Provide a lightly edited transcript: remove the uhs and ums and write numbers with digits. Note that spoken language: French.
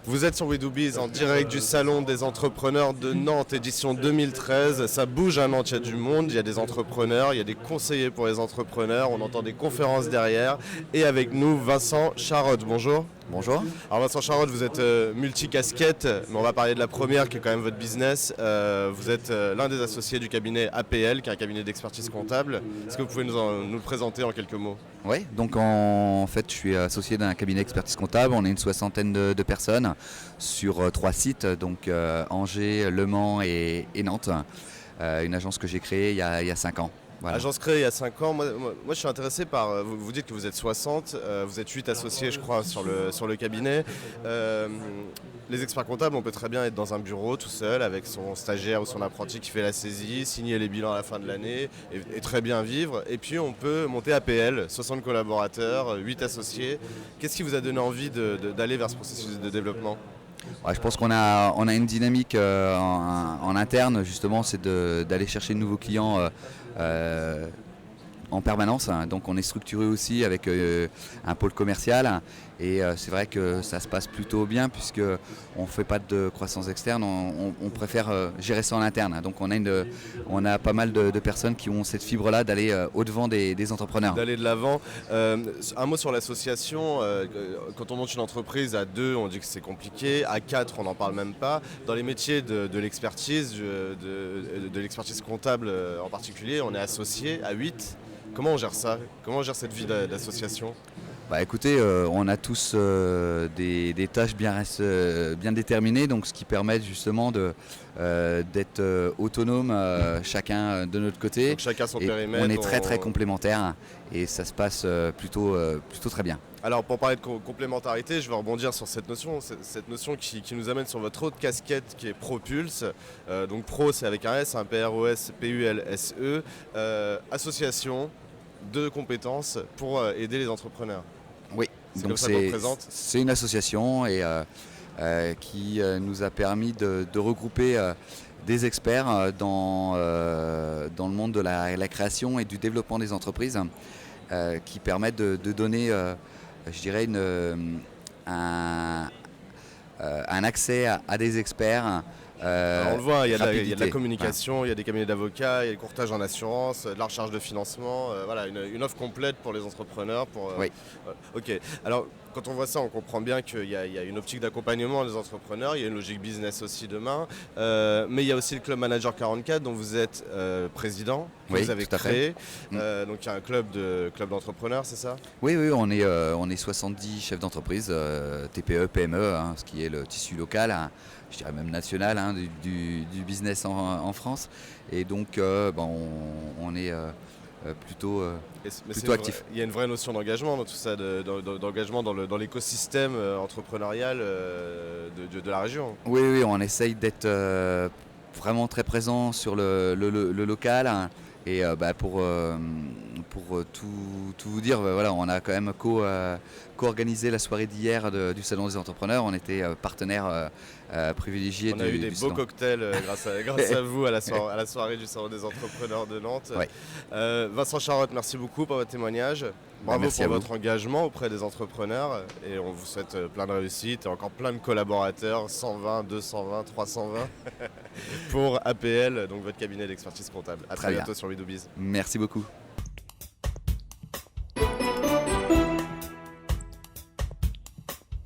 Vous êtes sur WeDoBiz en direct du Salon des entrepreneurs de Nantes, édition 2013. Ça bouge à Nantes, il y a du monde, il y a des entrepreneurs, il y a des conseillers pour les entrepreneurs, on entend des conférences derrière. Et avec nous, Vincent Charotte, bonjour. Bonjour. Alors Vincent Charotte, vous êtes multicasquette, mais on va parler de la première qui est quand même votre business. Vous êtes l'un des associés du cabinet APL, qui est un cabinet d'expertise comptable. Est-ce que vous pouvez nous le présenter en quelques mots ? Oui, donc en fait je suis associé d'un cabinet d'expertise comptable. On est une soixantaine de personnes sur 3 sites, donc Angers, Le Mans et Nantes. Une agence que j'ai créée il y a 5 ans. Voilà. Agence créée il y a 5 ans. Moi, je suis intéressé par. Vous dites que vous êtes 60, vous êtes 8 associés, je crois, sur le cabinet. Les experts comptables, on peut très bien être dans un bureau tout seul avec son stagiaire ou son apprenti qui fait la saisie, signer les bilans à la fin de l'année et très bien vivre. Et puis on peut monter APL, 60 collaborateurs, 8 associés. Qu'est-ce qui vous a donné envie d'aller vers ce processus de développement ? Ouais, je pense qu'on a une dynamique en interne, justement, c'est d'aller chercher de nouveaux clients en permanence. Donc on est structuré aussi avec un pôle commercial et c'est vrai que ça se passe plutôt bien puisque on ne fait pas de croissance externe, on préfère gérer ça en interne. Donc on a pas mal de personnes qui ont cette fibre-là d'aller au-devant des entrepreneurs. D'aller de l'avant. Un mot sur l'association. Quand on monte une entreprise à 2, on dit que c'est compliqué. À 4, on n'en parle même pas. Dans les métiers de l'expertise, de l'expertise comptable en particulier, on est associé à 8. Comment on gère ça ? Comment on gère cette vie d'association ? Bah écoutez, on a tous des tâches bien déterminées, donc ce qui permet justement d'être autonome chacun de notre côté. Donc chacun son périmètre. On est très complémentaires et ça se passe plutôt très bien. Alors pour parler de complémentarité, je vais rebondir sur cette notion qui nous amène sur votre autre casquette qui est Propulse. Donc Pro c'est avec un S, un PROS, PULSE, association de compétences pour aider les entrepreneurs. Oui, donc c'est une association et qui nous a permis de regrouper des experts dans le monde de la création et du développement des entreprises qui permettent de donner, je dirais, un accès à des experts. On le voit, il y a de la communication, il y a des cabinets d'avocats, il y a le courtage en assurance, de la recharge de financement, voilà, une offre complète pour les entrepreneurs. Oui. Ok, alors quand on voit ça, on comprend bien qu'il y a une optique d'accompagnement des entrepreneurs, il y a une logique business aussi demain, mais il y a aussi le Club Manager 44 dont vous êtes président, que vous avez créé, donc il y a un club d'entrepreneurs, c'est ça ? Oui, on est 70 chefs d'entreprise, TPE, PME, ce qui est le tissu local, je dirais même national du business en France. Et donc on est plutôt actif. Il y a une vraie notion d'engagement dans tout ça, d'engagement dans l'écosystème entrepreneurial de la région. Oui, on essaye d'être vraiment très présent sur le local. Et pour tout vous dire, voilà, on a quand même co-organisé la soirée d'hier du Salon des entrepreneurs. On était partenaire privilégié. On a eu des beaux cocktails grâce à vous à la soirée du Salon des entrepreneurs de Nantes. Ouais. Vincent Charotte, merci beaucoup pour votre témoignage. Bravo pour votre engagement auprès des entrepreneurs et on vous souhaite plein de réussite et encore plein de collaborateurs, 120, 220, 320 pour APL, donc votre cabinet d'expertise comptable. À très bientôt sur WeDoBiz. Merci beaucoup.